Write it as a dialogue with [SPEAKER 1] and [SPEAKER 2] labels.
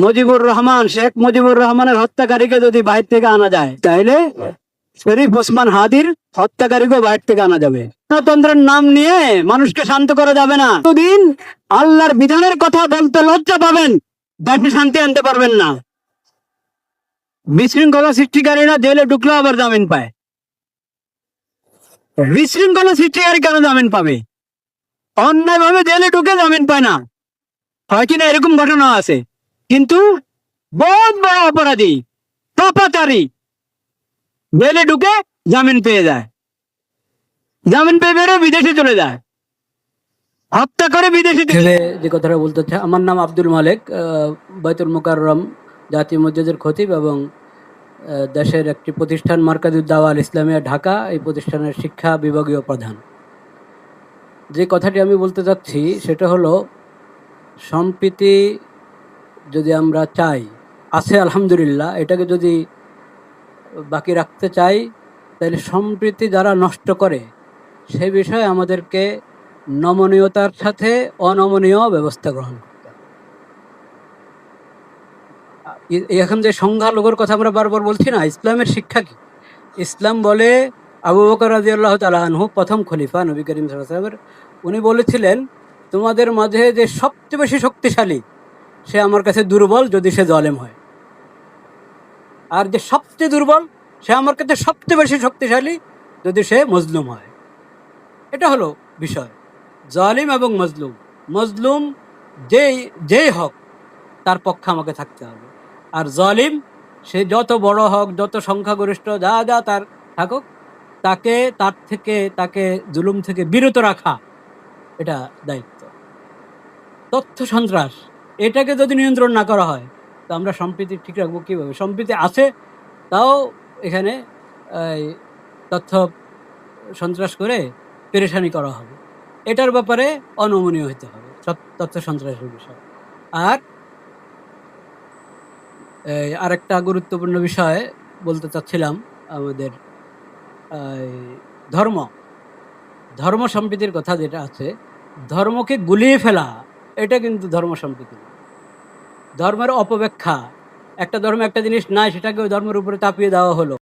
[SPEAKER 1] মুজিবুর রহমান, শেখ মুজিবুর রহমানের হত্যাকারীকে যদি বাইরে থেকে আনা যায়, তাহলে শরীফ ওসমান হাদির হত্যাকারীকে বাইরে থেকে আনা যাবে। গণতন্ত্রের নাম নিয়ে মানুষকে শান্ত করা যাবে না। এতদিন আল্লাহর বিধানের কথা বলতে লজ্জা পাবেন, দেশে শান্তি আনতে পারবেন না। বিশৃঙ্খলা সৃষ্টিকারীরা জেলে ঢুকলে আবার জামিন পায়। বিশৃঙ্খলা সৃষ্টিকারী কেন জামিন পাবে? অন্যায় ভাবে জেলে ঢুকে জামিন পায় না, হয় কিনা এরকম ঘটনা আছে। কিন্তু বহুত বড় অপরাধী, পাপাচারী জেলে ঢুকে জামিন পেয়ে যায়, জামিন পেয়ে বেরো বিদেশে চলে যায়, হত্যা করে বিদেশে। যে কথাটা বলতে চাই, আমার নাম আব্দুল মালেক, বাইতুল মুকাররম জাতীয় মসজিদের খতিব এবং দেশের একটি প্রতিষ্ঠান মার্কাজুদ দাওয়া আল ইসলামিয়া ঢাকা, এই প্রতিষ্ঠানের শিক্ষা বিভাগীয় প্রধান। যে কথাটি আমি বলতে চাচ্ছি সেটা হলো, সম্প্রীতি যদি আমরা চাই, আছে আলহামদুলিল্লাহ, এটাকে যদি বাকি রাখতে চাই, তাহলে সম্প্রীতি যারা নষ্ট করে সে বিষয়ে আমাদেরকে নমনীয়তার সাথে অনমনীয় ব্যবস্থা গ্রহণ করতে হবে। এখন যে সংখ্যালঘুর কথা আমরা বারবার বলছি না, ইসলামের শিক্ষা কি? ইসলাম বলে, আবু বকর রাদিয়াল্লাহু তাআলা আনহু প্রথম খলিফা নবী করিম সাল্লাল্লাহু আলাইহি ওয়াসাল্লামের, উনি বলেছিলেন, তোমাদের মাঝে যে সবচেয়ে বেশি শক্তিশালী সে আমার কাছে দুর্বল যদি সে জালেম হয়, আর যে সবচেয়ে দুর্বল সে আমার কাছে সবচেয়ে বেশি শক্তিশালী যদি সে মজলুম হয়। এটা হলো বিষয়। জালিম এবং মজলুম, মজলুম যেই হক তার পক্ষে আমাকে থাকতে হবে, আর জালিম সে যত বড় হক, যত সংখ্যাগরিষ্ঠ যা যা তার থাকুক, তাকে জুলুম থেকে বিরত রাখা এটা দায়িত্ব। তথ্য সন্ত্রাস, এটাকে যদি নিয়ন্ত্রণ না করা হয় তো আমরা সম্প্রীতি ঠিক রাখবো কীভাবে? সম্প্রীতি আছে, তাও এখানে তথ্য সন্ত্রাস করে পেরেশানি করা হবে। এটার ব্যাপারে অনমনীয় হতে হবে তথ্য সন্ত্রাসের বিষয়। আর আরেকটা গুরুত্বপূর্ণ বিষয় বলতে চাচ্ছিলাম, আমাদের ধর্ম সম্প্রীতির কথা যেটা আছে, ধর্মকে গুলিয়ে ফেলা এটা কিন্তু ধর্ম সম্প্রীতি না। ধর্মের অপব্যাখ্যা, একটা ধর্মে একটা জিনিস নাই, সেটাকে ওই ধর্মের উপরে চাপিয়ে দেওয়া হলো।